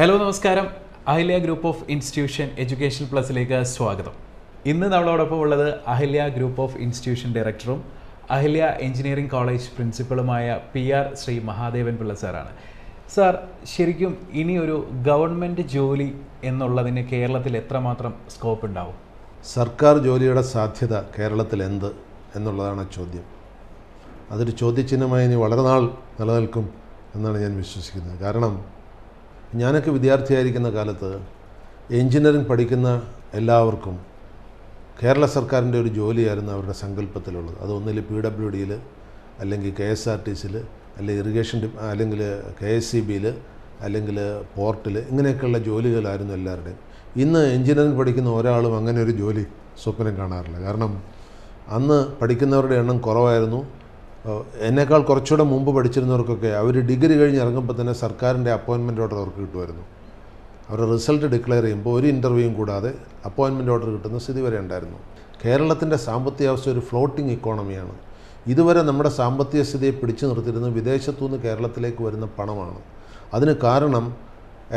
Hello നമസ്കാരം. Ahalia group of institution education പ്ലസിലേക്ക് സ്വാഗതം. ഇന്ന് നമ്മളോടൊപ്പം ഉള്ളത് അഹല്യ ഗ്രൂപ്പ് ഓഫ് ഇൻസ്റ്റിറ്റ്യൂഷൻ ഡയറക്ടറും അഹല്യ എഞ്ചിനീയറിംഗ് കോളേജ് പ്രിൻസിപ്പളുമായ PR ശ്രീ മഹാദേവൻ പിള്ള സാറാണ്. സാർ, ശരിക്കും ഇനി ഒരു ഗവൺമെൻറ് ജോലി എന്നുള്ളതിന് കേരളത്തിൽ എത്രമാത്രം സ്കോപ്പ് ഉണ്ടാവും? സർക്കാർ ജോലിയുടെ സാധ്യത കേരളത്തിൽ എന്ത് എന്നുള്ളതാണ് ചോദ്യം. അതൊരു ചോദ്യചിഹ്നമായി ഇനി വളരെ നാൾ നിലനിൽക്കും എന്നാണ് ഞാൻ വിശ്വസിക്കുന്നത്. കാരണം ഞാനൊക്കെ വിദ്യാർത്ഥിയായിരിക്കുന്ന കാലത്ത് എഞ്ചിനീയറിംഗ് പഠിക്കുന്ന എല്ലാവർക്കും കേരള സർക്കാരിൻ്റെ ഒരു ജോലിയായിരുന്നു അവരുടെ സങ്കല്പത്തിലുള്ളത്. അത് ഒന്നിൽ PWDയിൽ, അല്ലെങ്കിൽ KSRTCയിൽ, അല്ലെങ്കിൽ ഇറിഗേഷൻ അല്ലെങ്കിൽ KSEBയിൽ, അല്ലെങ്കിൽ പോർട്ടിൽ, ഇങ്ങനെയൊക്കെയുള്ള ജോലികളായിരുന്നു എല്ലാവരുടെയും. ഇന്ന് എഞ്ചിനീയറിംഗ് പഠിക്കുന്ന ഒരാളും അങ്ങനെ ഒരു ജോലി സ്വപ്നം കാണാറില്ല. കാരണം അന്ന് പഠിക്കുന്നവരുടെ എണ്ണം കുറവായിരുന്നു. എന്നേക്കാൾ കുറച്ചുകൂടെ മുമ്പ് പഠിച്ചിരുന്നവർക്കൊക്കെ അവർ ഡിഗ്രി കഴിഞ്ഞ് ഇറങ്ങുമ്പോൾ തന്നെ സർക്കാരിൻ്റെ അപ്പോയിൻമെൻറ്റ് ഓർഡർ അവർക്ക് കിട്ടുമായിരുന്നു. അവരുടെ റിസൾട്ട് ഡിക്ലെയർ ചെയ്യുമ്പോൾ ഒരു ഇൻ്റർവ്യൂവും കൂടാതെ അപ്പോയിൻമെൻറ്റ് ഓർഡർ കിട്ടുന്ന സ്ഥിതി വരെ ഉണ്ടായിരുന്നു. കേരളത്തിൻ്റെ സാമ്പത്തിക അവസ്ഥ ഒരു ഫ്ലോട്ടിംഗ് ഇക്കോണമിയാണ്. ഇതുവരെ നമ്മുടെ സാമ്പത്തിക സ്ഥിതിയെ പിടിച്ചു നിർത്തിയിരുന്നത് വിദേശത്തുനിന്ന് കേരളത്തിലേക്ക് വരുന്ന പണമാണ്. അതിന് കാരണം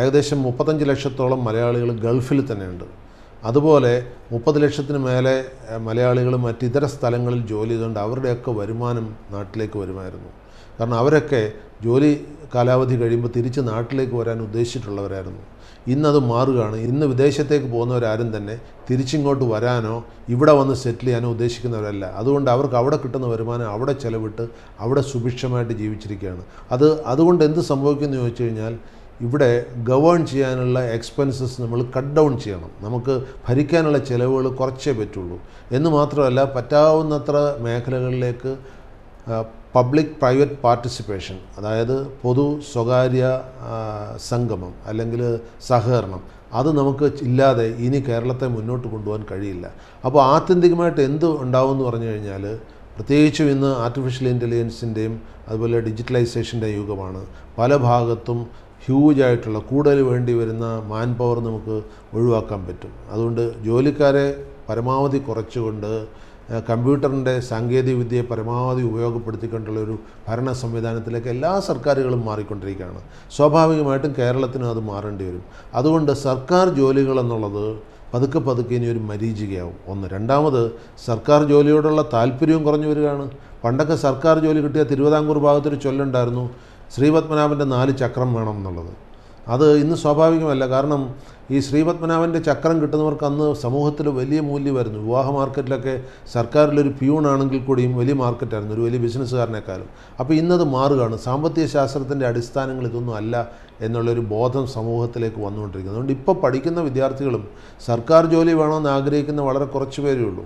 ഏകദേശം 35 ലക്ഷത്തോളം മലയാളികൾ ഗൾഫിൽ തന്നെയുണ്ട്. അതുപോലെ 30 ലക്ഷത്തിന് മേലെ മലയാളികൾ മറ്റിതര സ്ഥലങ്ങളിൽ ജോലി ചെയ്തുകൊണ്ട് അവരുടെയൊക്കെ വരുമാനം നാട്ടിലേക്ക് വരുമായിരുന്നു. കാരണം അവരൊക്കെ ജോലി കാലാവധി കഴിയുമ്പോൾ തിരിച്ച് നാട്ടിലേക്ക് വരാൻ ഉദ്ദേശിച്ചിട്ടുള്ളവരായിരുന്നു. ഇന്നത് മാറുകയാണ്. ഇന്ന് വിദേശത്തേക്ക് പോകുന്നവരാരും തന്നെ തിരിച്ചിങ്ങോട്ട് വരാനോ ഇവിടെ വന്ന് സെറ്റിൽ ചെയ്യാനോ ഉദ്ദേശിക്കുന്നവരല്ല. അതുകൊണ്ട് അവർക്ക് അവിടെ കിട്ടുന്ന വരുമാനം അവിടെ ചെലവിട്ട് അവിടെ സുഭിക്ഷമായിട്ട് ജീവിച്ചിരിക്കുകയാണ്. അതുകൊണ്ട് എന്ത് സംഭവിക്കുമെന്ന് ചോദിച്ചു കഴിഞ്ഞാൽ, ഇവിടെ ഗവേൺ ചെയ്യാനുള്ള എക്സ്പെൻസസ് നമ്മൾ കട്ട് ഡൗൺ ചെയ്യണം. നമുക്ക് ഭരിക്കാനുള്ള ചിലവുകൾ കുറച്ചേ പറ്റുള്ളൂ. എന്ന് മാത്രമല്ല, പറ്റാവുന്നത്ര മേഖലകളിലേക്ക് പബ്ലിക് പ്രൈവറ്റ് പാർട്ടിസിപ്പേഷൻ, അതായത് പൊതു സ്വകാര്യ സംഗമം അല്ലെങ്കിൽ സഹകരണം, അത് നമുക്ക് ഇല്ലാതെ ഇനി കേരളത്തെ മുന്നോട്ട് കൊണ്ടുപോകാൻ കഴിയില്ല. അപ്പോൾ ആത്യന്തികമായിട്ട് എന്ത് ഉണ്ടാവും എന്ന് പറഞ്ഞു കഴിഞ്ഞാൽ, പ്രത്യേകിച്ചും ഇന്ന് ആർട്ടിഫിഷ്യൽ ഇൻ്റലിജൻസിൻ്റെയും അതുപോലെ ഡിജിറ്റലൈസേഷൻ്റെ യുഗമാണ്. പല ഭാഗത്തും ഹ്യൂജായിട്ടുള്ള കൂടുതൽ വേണ്ടി വരുന്ന മാൻ പവർ നമുക്ക് ഒഴിവാക്കാൻ പറ്റും. അതുകൊണ്ട് ജോലിക്കാരെ പരമാവധി കുറച്ചുകൊണ്ട് കമ്പ്യൂട്ടറിൻ്റെ സാങ്കേതിക വിദ്യയെ പരമാവധി ഉപയോഗപ്പെടുത്തിക്കൊണ്ടുള്ളൊരു ഭരണ സംവിധാനത്തിലേക്ക് എല്ലാ സർക്കാരുകളും മാറിക്കൊണ്ടിരിക്കുകയാണ്. സ്വാഭാവികമായിട്ടും കേരളത്തിനും അത് മാറേണ്ടി വരും. അതുകൊണ്ട് സർക്കാർ ജോലികൾ എന്നുള്ളത് പതുക്കെ ഇനി ഒരു മരീചികയാവും. ഒന്ന്. രണ്ടാമത്, സർക്കാർ ജോലിയോടുള്ള താല്പര്യവും കുറഞ്ഞു വരികയാണ്. പണ്ടൊക്കെ സർക്കാർ ജോലി കിട്ടിയ തിരുവിതാംകൂർ ഭാഗത്തൊരു ചൊല്ലുണ്ടായിരുന്നു, ശ്രീപത്മനാഭൻ്റെ 4 ചക്രം വേണം എന്നുള്ളത്. അത് ഇന്ന് സ്വാഭാവികമല്ല. കാരണം ഈ ശ്രീപത്മനാഭൻ്റെ ചക്രം കിട്ടുന്നവർക്ക് അന്ന് സമൂഹത്തിൽ വലിയ മൂല്യമായിരുന്നു. വിവാഹ മാർക്കറ്റിലൊക്കെ സർക്കാരിലൊരു പ്യൂണാണെങ്കിൽ കൂടിയും വലിയ മാർക്കറ്റായിരുന്നു, ഒരു വലിയ ബിസിനസ്സുകാരനേക്കാളും. അപ്പോൾ ഇന്നത് മാറുകയാണ്. സാമ്പത്തിക ശാസ്ത്രത്തിൻ്റെ അടിസ്ഥാനങ്ങൾ ഇതൊന്നും അല്ല എന്നുള്ളൊരു ബോധം സമൂഹത്തിലേക്ക് വന്നുകൊണ്ടിരിക്കുന്നത്. അതുകൊണ്ട് ഇപ്പോൾ പഠിക്കുന്ന വിദ്യാർത്ഥികളും സർക്കാർ ജോലി വേണമെന്ന് ആഗ്രഹിക്കുന്ന വളരെ കുറച്ച് പേരേ ഉള്ളൂ.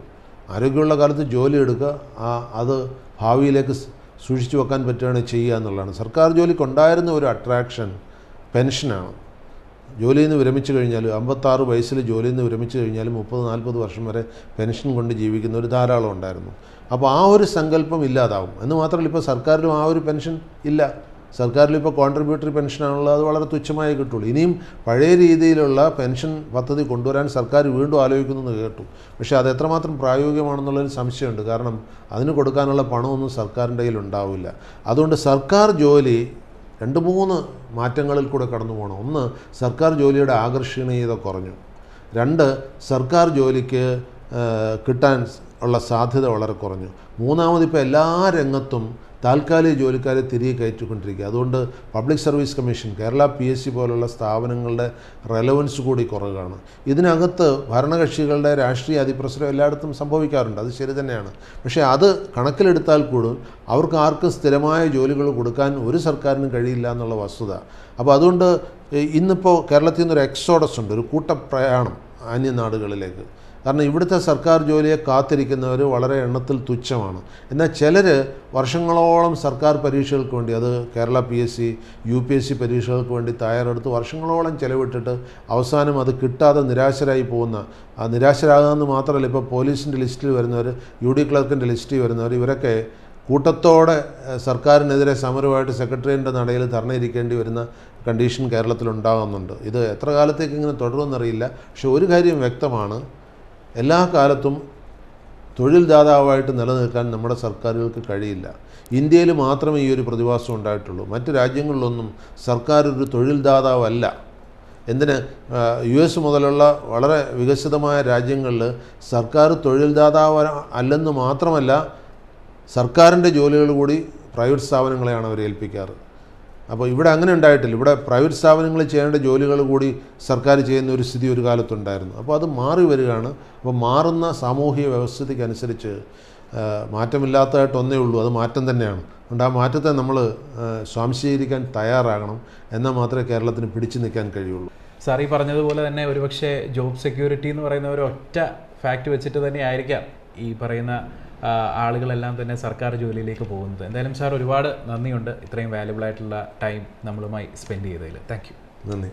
ആരോഗ്യമുള്ള കാലത്ത് ജോലി എടുക്കുക, അത് ഭാവിയിലേക്ക് സൂക്ഷിച്ചു വെക്കാൻ പറ്റുകയാണെങ്കിൽ ചെയ്യുക എന്നുള്ളതാണ്. സർക്കാർ ജോലിക്കുണ്ടായിരുന്ന ഒരു അട്രാക്ഷൻ പെൻഷനാണ്. ജോലിയിൽ നിന്ന് വിരമിച്ചു കഴിഞ്ഞാൽ 56 വയസ്സിൽ ജോലിയിൽ നിന്ന് വിരമിച്ചു കഴിഞ്ഞാൽ 30-40 വർഷം വരെ പെൻഷൻ കൊണ്ട് ജീവിക്കുന്നവർ ധാരാളം ഉണ്ടായിരുന്നു. അപ്പോൾ ആ ഒരു സങ്കല്പം ഇല്ലാതാവും. എന്ന് മാത്രമല്ല, ഇപ്പോൾ സർക്കാരിലും ആ ഒരു പെൻഷൻ ഇല്ല. സർക്കാരിൽ ഇപ്പോൾ കോൺട്രിബ്യൂട്ടറി പെൻഷനാണുള്ളത്, അത് വളരെ തുച്ഛമായി കിട്ടുള്ളൂ. ഇനിയും പഴയ രീതിയിലുള്ള പെൻഷൻ പദ്ധതി കൊണ്ടുവരാൻ സർക്കാർ വീണ്ടും ആലോചിക്കുന്നു കേട്ടു. പക്ഷേ അത് എത്രമാത്രം പ്രായോഗികമാണെന്നുള്ളൊരു സംശയമുണ്ട്. കാരണം അതിന് കൊടുക്കാനുള്ള പണമൊന്നും സർക്കാരിൻ്റെ കയ്യിൽ ഉണ്ടാവില്ല. അതുകൊണ്ട് സർക്കാർ ജോലി 2-3 മാറ്റങ്ങളിൽ കൂടെ കടന്നു പോകണം. ഒന്ന്, സർക്കാർ ജോലിയുടെ ആകർഷണീയത കുറഞ്ഞു. 2, സർക്കാർ ജോലിക്ക് കിട്ടാൻ ഉള്ള സാധ്യത വളരെ കുറഞ്ഞു. മൂന്നാമത്, ഇപ്പോൾ എല്ലാ രംഗത്തും താൽക്കാലിക ജോലിക്കാരെ തിരികെ കയറ്റിക്കൊണ്ടിരിക്കുക. അതുകൊണ്ട് public service commission, Kerala PSC പോലുള്ള സ്ഥാപനങ്ങളുടെ റെലവൻസ് കൂടി കുറവാണ്. ഇതിനകത്ത് ഭരണകക്ഷികളുടെ രാഷ്ട്രീയ അതിപ്രസരം എല്ലായിടത്തും സംഭവിക്കാറുണ്ട്, അത് ശരി തന്നെയാണ്. പക്ഷേ അത് കണക്കിലെടുത്താൽ കൂടുതൽ അവർക്ക് ആർക്കും സ്ഥിരമായ ജോലികൾ കൊടുക്കാൻ ഒരു സർക്കാരിനും കഴിയില്ല എന്നുള്ള വസ്തുത. അപ്പോൾ അതുകൊണ്ട് ഇന്നിപ്പോൾ കേരളത്തിൽ നിന്നൊരു എക്സോഡസ് ഉണ്ട്, ഒരു കൂട്ടപ്രയാണം അന്യനാടുകളിലേക്ക്. കാരണം ഇവിടുത്തെ സർക്കാർ ജോലിയെ കാത്തിരിക്കുന്നവർ വളരെ എണ്ണത്തിൽ തുച്ഛമാണ്. എന്നാൽ ചിലർ വർഷങ്ങളോളം സർക്കാർ പരീക്ഷകൾക്ക് വേണ്ടി, അത് കേരള PSC, UPSC പരീക്ഷകൾക്ക് വേണ്ടി തയ്യാറെടുത്ത് വർഷങ്ങളോളം ചിലവിട്ടിട്ട് അവസാനം അത് കിട്ടാതെ നിരാശരായി പോകുന്ന, നിരാശരാകാമെന്ന് മാത്രമല്ല, ഇപ്പോൾ പോലീസിൻ്റെ ലിസ്റ്റിൽ വരുന്നവർ, UD ക്ലർക്കിൻ്റെ ലിസ്റ്റിൽ വരുന്നവർ, ഇവരൊക്കെ കൂട്ടത്തോടെ സർക്കാരിനെതിരെ സമരമായിട്ട് സെക്രട്ടേറിയറ്റിൻ്റെ നടയിൽ ധർണയിരിക്കേണ്ടി വരുന്ന കണ്ടീഷൻ കേരളത്തിലുണ്ടാകുന്നുണ്ട്. ഇത് എത്ര കാലത്തേക്ക് ഇങ്ങനെ തുടരുമെന്നറിയില്ല. പക്ഷേ ഒരു കാര്യം വ്യക്തമാണ്, എല്ലാ കാലത്തും തൊഴിൽ ദാതാവായിട്ട് നിലനിൽക്കാൻ നമ്മുടെ സർക്കാരുകൾക്ക് കഴിയില്ല. ഇന്ത്യയിൽ മാത്രമേ ഈ ഒരു പ്രതിഭാസം ഉണ്ടായിട്ടുള്ളൂ. മറ്റ് രാജ്യങ്ങളിലൊന്നും സർക്കാർ ഒരു തൊഴിൽ ദാതാവല്ല. എന്തിന് US മുതലുള്ള വളരെ വികസിതമായ രാജ്യങ്ങളിൽ സർക്കാർ തൊഴിൽദാതാവ് അല്ലെന്ന് മാത്രമല്ല, സർക്കാരിൻ്റെ ജോലികൾ കൂടി പ്രൈവറ്റ് സ്ഥാപനങ്ങളെയാണ് അവർ ഏൽപ്പിക്കാറ്. അപ്പോൾ ഇവിടെ അങ്ങനെ ഉണ്ടായിട്ടില്ല. ഇവിടെ പ്രൈവറ്റ് സ്ഥാപനങ്ങളിൽ ചെയ്യേണ്ട ജോലികൾ കൂടി സർക്കാർ ചെയ്യുന്ന ഒരു സ്ഥിതി ഒരു കാലത്തുണ്ടായിരുന്നു. അപ്പോൾ അത് മാറി വരികയാണ്. അപ്പോൾ മാറുന്ന സാമൂഹിക വ്യവസ്ഥിതിക്കനുസരിച്ച് മാറ്റമില്ലാത്തതായിട്ട് ഒന്നേ ഉള്ളൂ, അത് മാറ്റം തന്നെയാണ്. അതുകൊണ്ട് ആ മാറ്റത്തെ നമ്മൾ സ്വാംശീകരിക്കാൻ തയ്യാറാകണം. എന്നാൽ മാത്രമേ കേരളത്തിന് പിടിച്ചു നിൽക്കാൻ കഴിയുള്ളൂ. സാർ ഈ പറഞ്ഞതുപോലെ തന്നെ ഒരുപക്ഷെ ജോബ് സെക്യൂരിറ്റി എന്ന് പറയുന്ന ഒരു ഒറ്റ ഫാക്റ്റ് വെച്ചിട്ട് തന്നെ ആയിരിക്കാം ഈ പറയുന്ന ആളുകളെല്ലാം തന്നെ സർക്കാർ ജോലിയിലേക്ക് പോകുന്നത്. എന്തായാലും സാർ ഒരുപാട് നന്ദിയുണ്ട് ഇത്രയും വാല്യുബിൾ ആയിട്ടുള്ള ടൈം നമ്മളുമായി സ്പെൻഡ് ചെയ്തതിൽ. Thank you. നന്ദി.